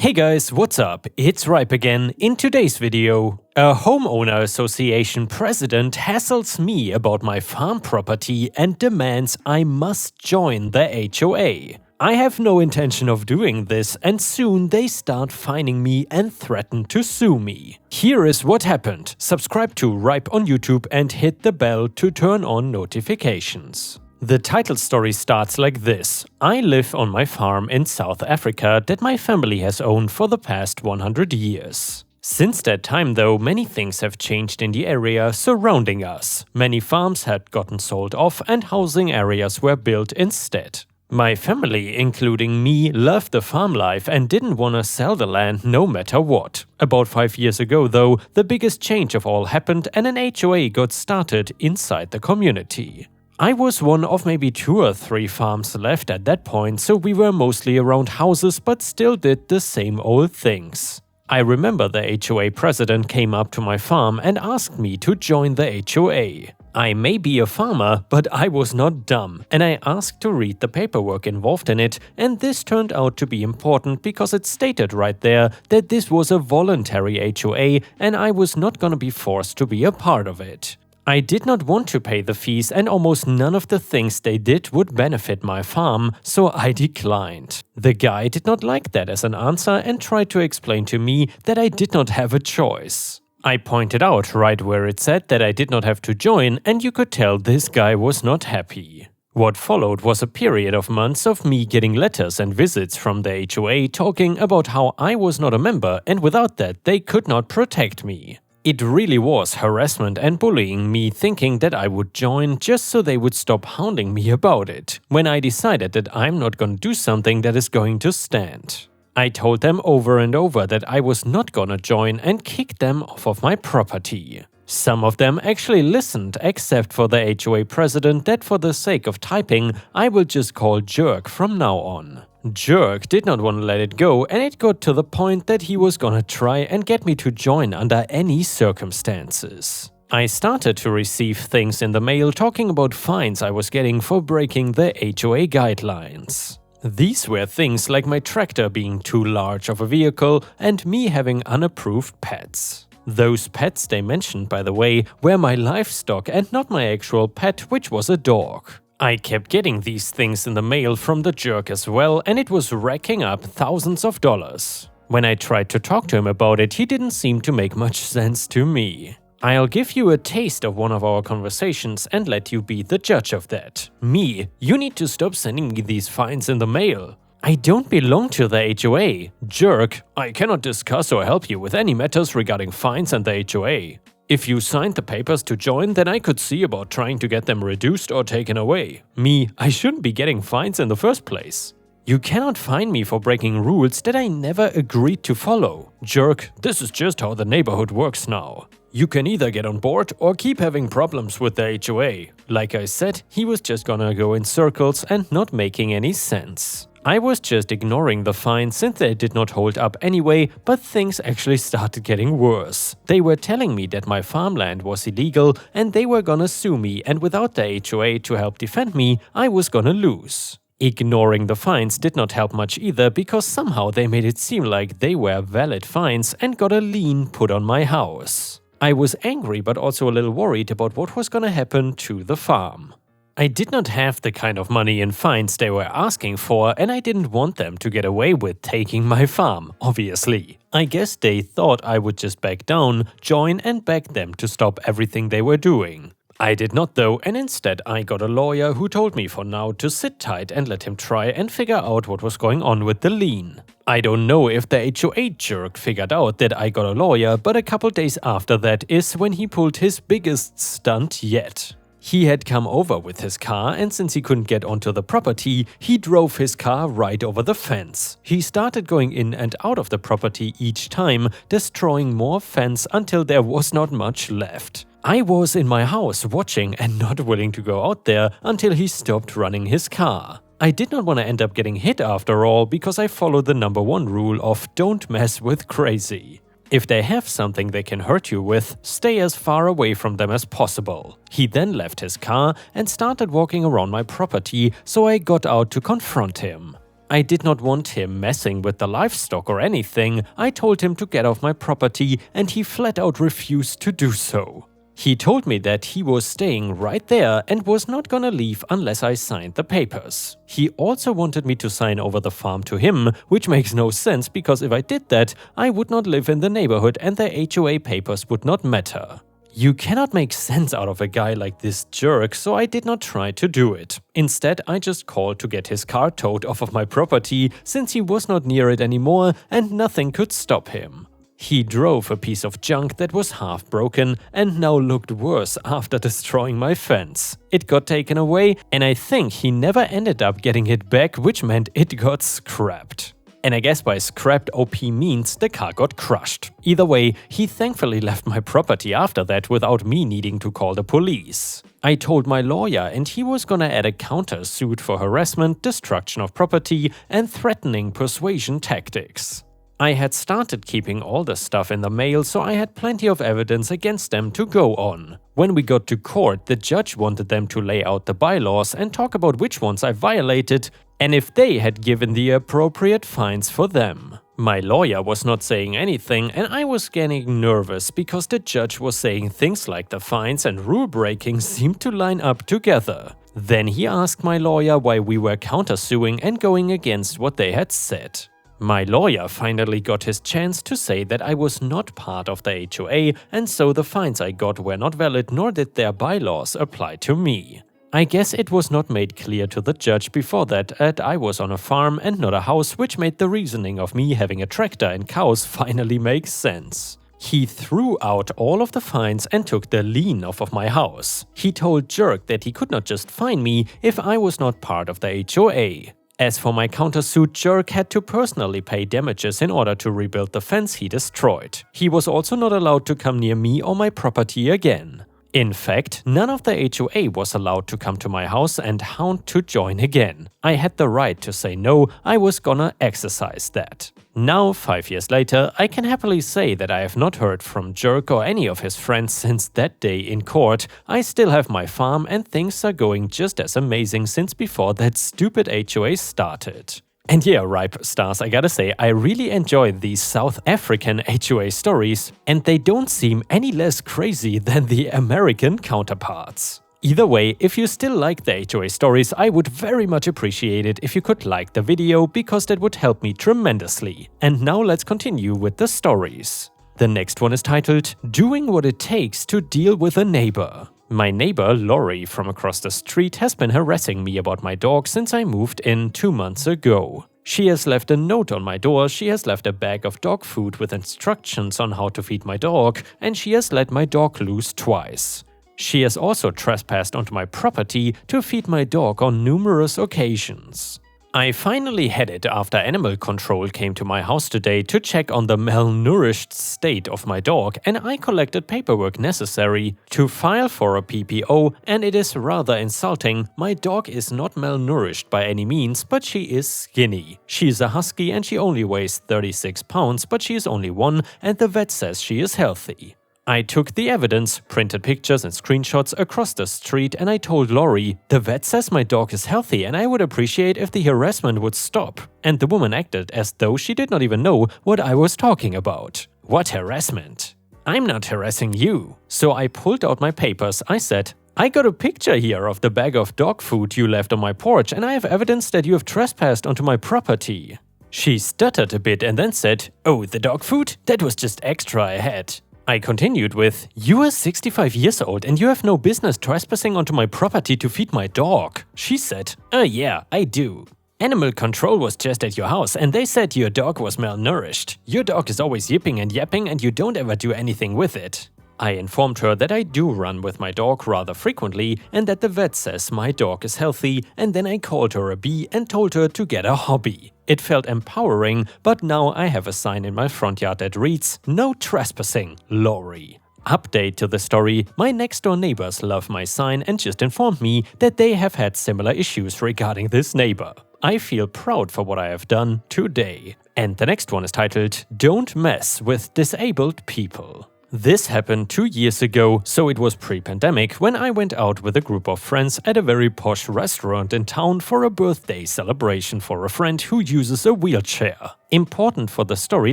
Hey guys, what's up? It's Ripe again. In today's video, a homeowner association president hassles me about my farm property and demands I must join the HOA. I have no intention of doing this, and soon they start fining me and threaten to sue me. Here is what happened. Subscribe to Ripe on YouTube and hit the bell to turn on notifications. The title story starts like this. I live on my farm in South Africa that my family has owned for the past 100 years. Since that time though, many things have changed in the area surrounding us. Many farms had gotten sold off and housing areas were built instead. My family, including me, loved the farm life and didn't want to sell the land no matter what. About 5 years ago though, the biggest change of all happened and an HOA got started inside the community. I was one of maybe 2 or 3 farms left at that point, so we were mostly around houses but still did the same old things. I remember the HOA president came up to my farm and asked me to join the HOA. I may be a farmer, but I was not dumb, and I asked to read the paperwork involved in it, and this turned out to be important because it stated right there that this was a voluntary HOA and I was not gonna be forced to be a part of it. I did not want to pay the fees and almost none of the things they did would benefit my farm, so I declined. The guy did not like that as an answer and tried to explain to me that I did not have a choice. I pointed out right where it said that I did not have to join, and you could tell this guy was not happy. What followed was a period of months of me getting letters and visits from the HOA talking about how I was not a member and without that they could not protect me. It really was harassment and bullying me, thinking that I would join just so they would stop hounding me about it, when I decided that I'm not gonna do something that is going to stand. I told them over and over that I was not gonna join and kicked them off of my property. Some of them actually listened, except for the HOA president that for the sake of typing, I will just call Jerk from now on. Jerk did not want to let it go, and it got to the point that he was gonna try and get me to join under any circumstances. I started to receive things in the mail talking about fines I was getting for breaking the HOA guidelines. These were things like my tractor being too large of a vehicle and me having unapproved pets. Those pets they mentioned, by the way, were my livestock and not my actual pet, which was a dog. I kept getting these things in the mail from the jerk as well, and it was racking up thousands of dollars. When I tried to talk to him about it, he didn't seem to make much sense to me. I'll give you a taste of one of our conversations and let you be the judge of that. Me, you need to stop sending me these fines in the mail. I don't belong to the HOA. Jerk, I cannot discuss or help you with any matters regarding fines and the HOA. If you signed the papers to join, then I could see about trying to get them reduced or taken away. Me, I shouldn't be getting fines in the first place. You cannot fine me for breaking rules that I never agreed to follow. Jerk, this is just how the neighborhood works now. You can either get on board or keep having problems with the HOA. Like I said, he was just gonna go in circles and not making any sense. I was just ignoring the fines since they did not hold up anyway, but things actually started getting worse. They were telling me that my farmland was illegal and they were gonna sue me, and without the HOA to help defend me, I was gonna lose. Ignoring the fines did not help much either, because somehow they made it seem like they were valid fines and got a lien put on my house. I was angry but also a little worried about what was gonna happen to the farm. I did not have the kind of money in fines they were asking for, and I didn't want them to get away with taking my farm, obviously. I guess they thought I would just back down, join and beg them to stop everything they were doing. I did not though, and instead I got a lawyer who told me for now to sit tight and let him try and figure out what was going on with the lien. I don't know if the HOA jerk figured out that I got a lawyer, but a couple days after that is when he pulled his biggest stunt yet. He had come over with his car, and since he couldn't get onto the property, he drove his car right over the fence. He started going in and out of the property each time, destroying more fence until there was not much left. I was in my house watching and not willing to go out there until he stopped running his car. I did not want to end up getting hit after all, because I followed the #1 rule of don't mess with crazy. If they have something they can hurt you with, stay as far away from them as possible. He then left his car and started walking around my property, so I got out to confront him. I did not want him messing with the livestock or anything. I told him to get off my property and he flat out refused to do so. He told me that he was staying right there and was not gonna leave unless I signed the papers. He also wanted me to sign over the farm to him, which makes no sense because if I did that, I would not live in the neighborhood and the HOA papers would not matter. You cannot make sense out of a guy like this jerk, so I did not try to do it. Instead, I just called to get his car towed off of my property since he was not near it anymore and nothing could stop him. He drove a piece of junk that was half broken and now looked worse after destroying my fence. It got taken away and I think he never ended up getting it back, which meant it got scrapped. And I guess by scrapped OP means the car got crushed. Either way, he thankfully left my property after that without me needing to call the police. I told my lawyer and he was gonna add a counter-suit for harassment, destruction of property and threatening persuasion tactics. I had started keeping all the stuff in the mail, so I had plenty of evidence against them to go on. When we got to court, the judge wanted them to lay out the bylaws and talk about which ones I violated and if they had given the appropriate fines for them. My lawyer was not saying anything and I was getting nervous because the judge was saying things like the fines and rule breaking seemed to line up together. Then he asked my lawyer why we were countersuing and going against what they had said. My lawyer finally got his chance to say that I was not part of the HOA and so the fines I got were not valid nor did their bylaws apply to me. I guess it was not made clear to the judge before that I was on a farm and not a house, which made the reasoning of me having a tractor and cows finally make sense. He threw out all of the fines and took the lien off of my house. He told Jerk that he could not just fine me if I was not part of the HOA. As for my countersuit, Jerk had to personally pay damages in order to rebuild the fence he destroyed. He was also not allowed to come near me or my property again. In fact, none of the HOA was allowed to come to my house and hound to join again. I had the right to say no, I was gonna exercise that. Now, 5 years later, I can happily say that I have not heard from Jerk or any of his friends since that day in court. I still have my farm and things are going just as amazing since before that stupid HOA started. And yeah, Ripe Stars, I gotta say, I really enjoy these South African HOA stories, and they don't seem any less crazy than the American counterparts. Either way, if you still like the HOA stories, I would very much appreciate it if you could like the video, because that would help me tremendously. And now let's continue with the stories. The next one is titled, Doing What It Takes to Deal with a Neighbor. My neighbor, Lori, from across the street has been harassing me about my dog since I moved in 2 months ago. She has left a note on my door, she has left a bag of dog food with instructions on how to feed my dog, and she has let my dog loose twice. She has also trespassed onto my property to feed my dog on numerous occasions. I finally had it after animal control came to my house today to check on the malnourished state of my dog, and I collected paperwork necessary to file for a PPO, and it is rather insulting. My dog is not malnourished by any means, but she is skinny. She is a husky and she only weighs 36 pounds, but she is only 1 and the vet says she is healthy. I took the evidence, printed pictures and screenshots across the street, and I told Lori, the vet says my dog is healthy and I would appreciate if the harassment would stop. And the woman acted as though she did not even know what I was talking about. What harassment? I'm not harassing you. So I pulled out my papers. I said, I got a picture here of the bag of dog food you left on my porch and I have evidence that you have trespassed onto my property. She stuttered a bit and then said, oh, the dog food? That was just extra I had. I continued with, you are 65 years old and you have no business trespassing onto my property to feed my dog. She said, yeah, I do. Animal control was just at your house and they said your dog was malnourished. Your dog is always yipping and yapping and you don't ever do anything with it. I informed her that I do run with my dog rather frequently and that the vet says my dog is healthy, and then I called her a bee and told her to get a hobby. It felt empowering, but now I have a sign in my front yard that reads, no trespassing, Lori. Update to the story, my next door neighbors love my sign and just informed me that they have had similar issues regarding this neighbor. I feel proud for what I have done today. And the next one is titled, Don't Mess with Disabled People. This happened 2 years ago, so it was pre-pandemic, when I went out with a group of friends at a very posh restaurant in town for a birthday celebration for a friend who uses a wheelchair. Important for the story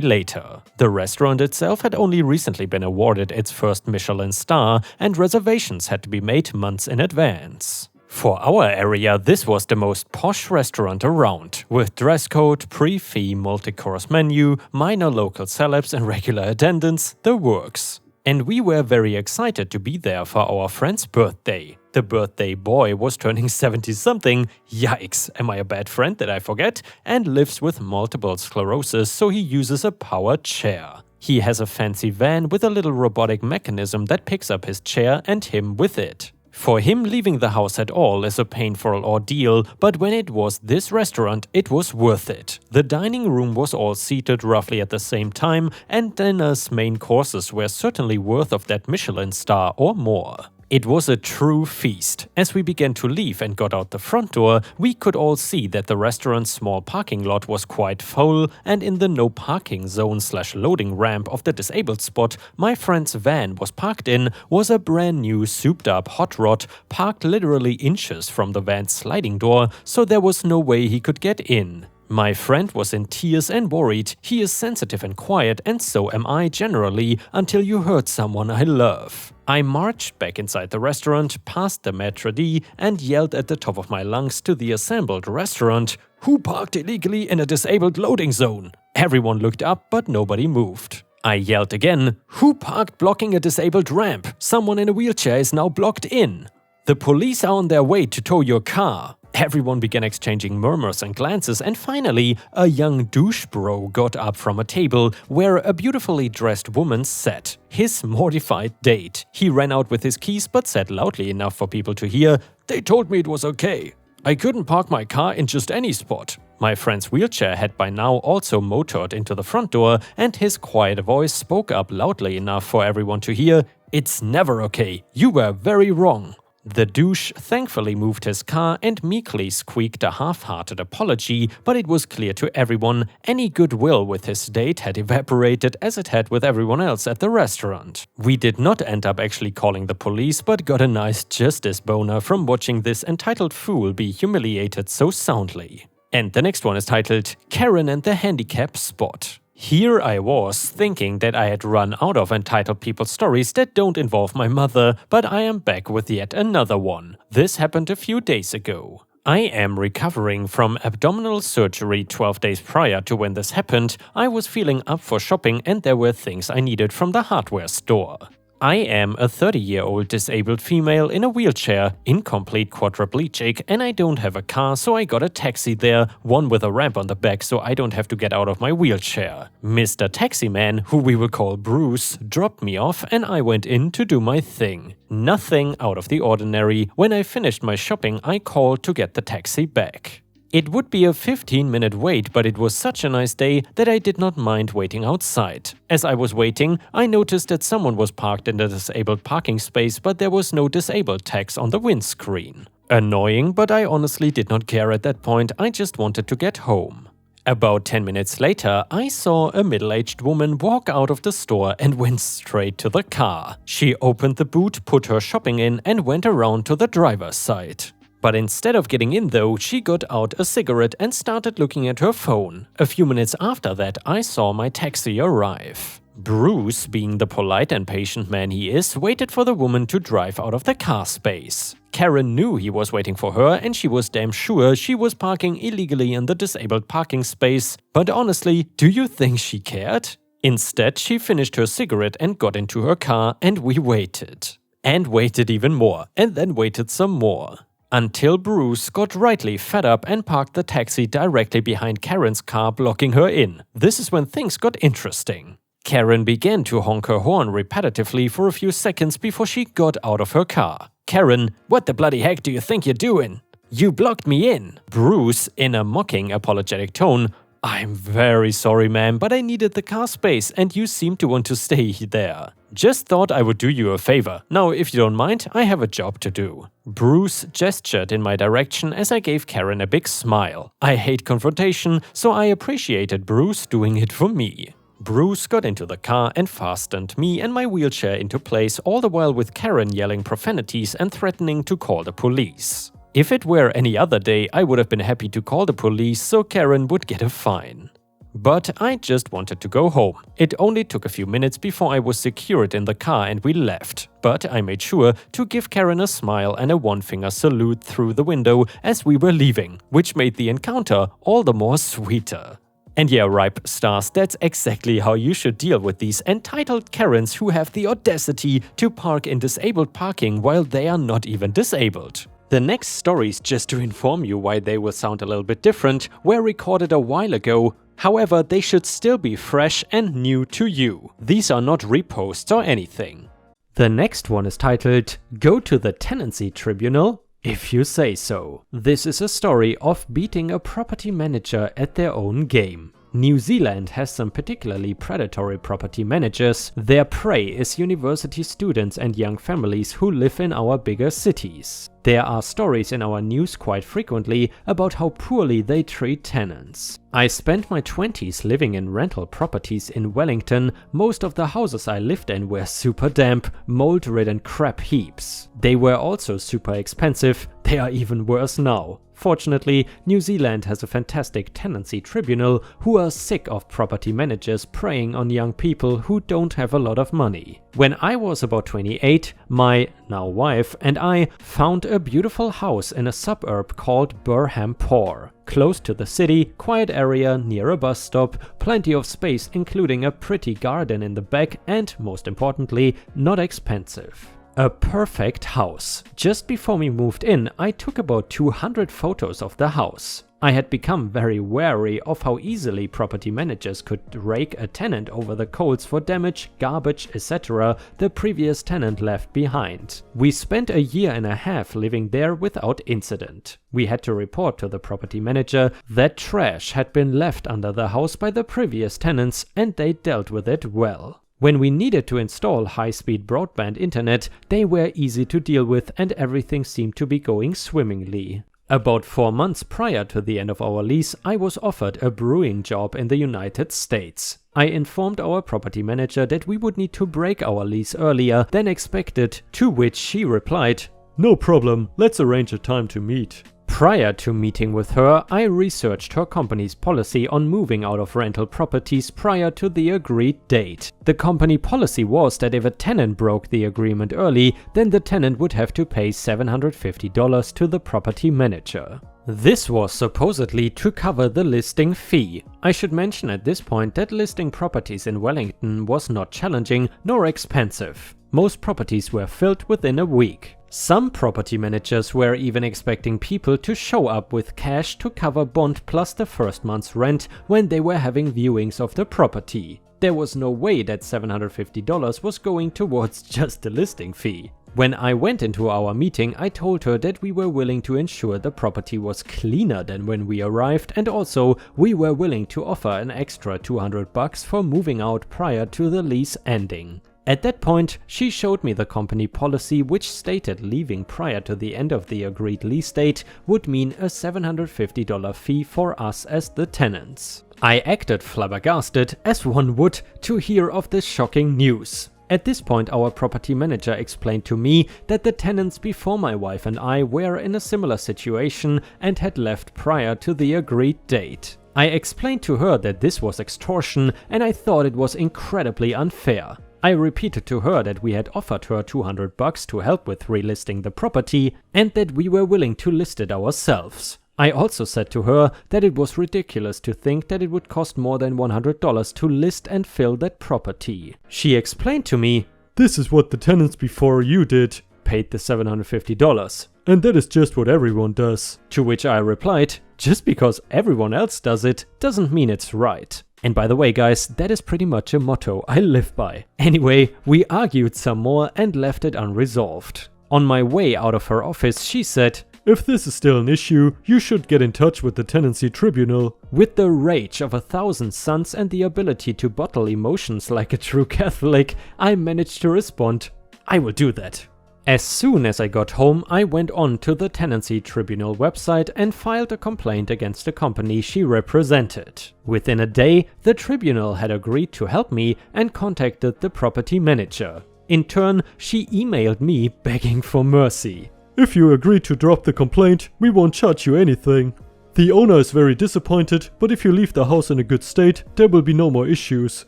later. The restaurant itself had only recently been awarded its first Michelin star, and reservations had to be made months in advance. For our area, this was the most posh restaurant around, with dress code, pre-fee multi-course menu, minor local celebs and regular attendance, the works. And we were very excited to be there for our friend's birthday. The birthday boy was turning 70-something, yikes, am I a bad friend that I forget, and lives with multiple sclerosis, so he uses a powered chair. He has a fancy van with a little robotic mechanism that picks up his chair and him with it. For him, leaving the house at all is a painful ordeal, but when it was this restaurant, it was worth it. The dining room was all seated roughly at the same time, and dinner's main courses were certainly worth of that Michelin star or more. It was a true feast. As we began to leave and got out the front door, we could all see that the restaurant's small parking lot was quite full, and in the no parking zone/loading ramp of the disabled spot my friend's van was parked in was a brand new souped up hot rod parked literally inches from the van's sliding door, so there was no way he could get in. My friend was in tears and worried. He is sensitive and quiet, and so am I generally, until you hurt someone I love. I marched back inside the restaurant, past the maître d', and yelled at the top of my lungs to the assembled restaurant, "Who parked illegally in a disabled loading zone?" Everyone looked up, but nobody moved. I yelled again, "Who parked blocking a disabled ramp? Someone in a wheelchair is now blocked in." "The police are on their way to tow your car." Everyone began exchanging murmurs and glances, and finally, a young douche bro got up from a table where a beautifully dressed woman sat. His mortified date. He ran out with his keys but said loudly enough for people to hear, "They told me it was okay. I couldn't park my car in just any spot." My friend's wheelchair had by now also motored into the front door, and his quiet voice spoke up loudly enough for everyone to hear, "It's never okay. You were very wrong." The douche thankfully moved his car and meekly squeaked a half-hearted apology, but it was clear to everyone any goodwill with his date had evaporated as it had with everyone else at the restaurant. We did not end up actually calling the police, but got a nice justice boner from watching this entitled fool be humiliated so soundly. And the next one is titled Karen and the Handicap Spot. Here I was, thinking that I had run out of entitled people stories that don't involve my mother, but I am back with yet another one. This happened a few days ago. I am recovering from abdominal surgery 12 days prior to when this happened. I was feeling up for shopping and there were things I needed from the hardware store. I am a 30-year-old disabled female in a wheelchair, incomplete quadriplegic, and I don't have a car, so I got a taxi there, one with a ramp on the back so I don't have to get out of my wheelchair. Mr. Taxi Man, who we will call Bruce, dropped me off and I went in to do my thing. Nothing out of the ordinary. When I finished my shopping, I called to get the taxi back. It would be a 15-minute wait, but it was such a nice day that I did not mind waiting outside. As I was waiting, I noticed that someone was parked in the disabled parking space, but there was no disabled tags on the windscreen. Annoying, but I honestly did not care at that point, I just wanted to get home. About 10 minutes later, I saw a middle-aged woman walk out of the store and went straight to the car. She opened the boot, put her shopping in, and went around to the driver's side. But instead of getting in though, she got out a cigarette and started looking at her phone. A few minutes after that, I saw my taxi arrive. Bruce, being the polite and patient man he is, waited for the woman to drive out of the car space. Karen knew he was waiting for her and she was damn sure she was parking illegally in the disabled parking space. But honestly, do you think she cared? Instead, she finished her cigarette and got into her car, and we waited. And waited even more, and then waited some more. Until Bruce got rightly fed up and parked the taxi directly behind Karen's car, blocking her in. This is when things got interesting. Karen began to honk her horn repetitively for a few seconds before she got out of her car. "Karen, what the bloody heck do you think you're doing? You blocked me in." Bruce, in a mocking, apologetic tone, "I'm very sorry, ma'am, but I needed the car space and you seem to want to stay there. Just thought I would do you a favor. Now, if you don't mind, I have a job to do." Bruce gestured in my direction as I gave Karen a big smile. I hate confrontation, so I appreciated Bruce doing it for me. Bruce got into the car and fastened me and my wheelchair into place, all the while with Karen yelling profanities and threatening to call the police. If it were any other day, I would have been happy to call the police so Karen would get a fine. But I just wanted to go home. It only took a few minutes before I was secured in the car and we left. But I made sure to give Karen a smile and a one-finger salute through the window as we were leaving, which made the encounter all the more sweeter. And yeah, ripe stars, that's exactly how you should deal with these entitled Karens who have the audacity to park in disabled parking while they are not even disabled. The next stories, just to inform you why they will sound a little bit different, were recorded a while ago. However, they should still be fresh and new to you. These are not reposts or anything. The next one is titled, Go to the Tenancy Tribunal? If you say so. This is a story of beating a property manager at their own game. New Zealand has some particularly predatory property managers. Their prey is university students and young families who live in our bigger cities. There are stories in our news quite frequently about how poorly they treat tenants. I spent my 20s living in rental properties in Wellington. Most of the houses I lived in were super damp, mold-ridden crap heaps. They were also super expensive. They are even worse now. Fortunately, New Zealand has a fantastic tenancy tribunal who are sick of property managers preying on young people who don't have a lot of money. When I was about 28, my now wife and I found a beautiful house in a suburb called Burhampore. Close to the city, quiet area, near a bus stop, plenty of space including a pretty garden in the back and, most importantly, not expensive. A perfect house. Just before we moved in, I took about 200 photos of the house. I had become very wary of how easily property managers could rake a tenant over the coals for damage, garbage, etc. the previous tenant left behind. We spent a year and a half living there without incident. We had to report to the property manager that trash had been left under the house by the previous tenants and they dealt with it well. When we needed to install high-speed broadband internet, they were easy to deal with and everything seemed to be going swimmingly. About 4 months prior to the end of our lease, I was offered a brewing job in the United States. I informed our property manager that we would need to break our lease earlier than expected, to which she replied, "No problem, let's arrange a time to meet." Prior to meeting with her, I researched her company's policy on moving out of rental properties prior to the agreed date. The company policy was that if a tenant broke the agreement early, then the tenant would have to pay $750 to the property manager. This was supposedly to cover the listing fee. I should mention at this point that listing properties in Wellington was not challenging nor expensive. Most properties were filled within a week. Some property managers were even expecting people to show up with cash to cover bond plus the first month's rent when they were having viewings of the property. There was no way that $750 was going towards just the listing fee. When I went into our meeting, I told her that we were willing to ensure the property was cleaner than when we arrived, and also we were willing to offer an extra $200 for moving out prior to the lease ending. At that point, she showed me the company policy which stated leaving prior to the end of the agreed lease date would mean a $750 fee for us as the tenants. I acted flabbergasted, as one would, to hear of this shocking news. At this point, our property manager explained to me that the tenants before my wife and I were in a similar situation and had left prior to the agreed date. I explained to her that this was extortion and I thought it was incredibly unfair. I repeated to her that we had offered her $200 to help with relisting the property and that we were willing to list it ourselves. I also said to her that it was ridiculous to think that it would cost more than $100 to list and fill that property. She explained to me, "This is what the tenants before you did, paid the $750, and that is just what everyone does." To which I replied, "Just because everyone else does it doesn't mean it's right." And by the way guys, that is pretty much a motto I live by. Anyway, we argued some more and left it unresolved. On my way out of her office, she said, "If this is still an issue, you should get in touch with the tenancy tribunal." With the rage of 1,000 suns and the ability to bottle emotions like a true Catholic, I managed to respond, "I will do that." As soon as I got home, I went on to the tenancy tribunal website and filed a complaint against the company she represented. Within a day, the tribunal had agreed to help me and contacted the property manager. In turn, she emailed me begging for mercy. If you agree to drop the complaint, we won't charge you anything. The owner is very disappointed, but if you leave the house in a good state, there will be no more issues.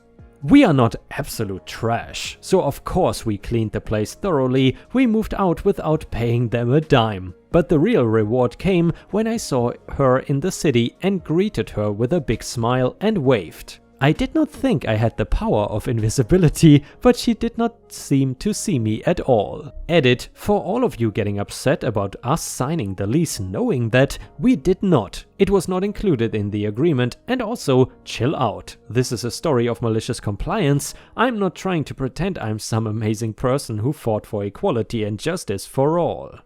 We are not absolute trash, so of course we cleaned the place thoroughly. We moved out without paying them a dime. But the real reward came when I saw her in the city and greeted her with a big smile and waved. I did not think I had the power of invisibility, but she did not seem to see me at all. Edit, for all of you getting upset about us signing the lease knowing that we did not. It was not included in the agreement, and also chill out. This is a story of malicious compliance. I'm not trying to pretend I'm some amazing person who fought for equality and justice for all.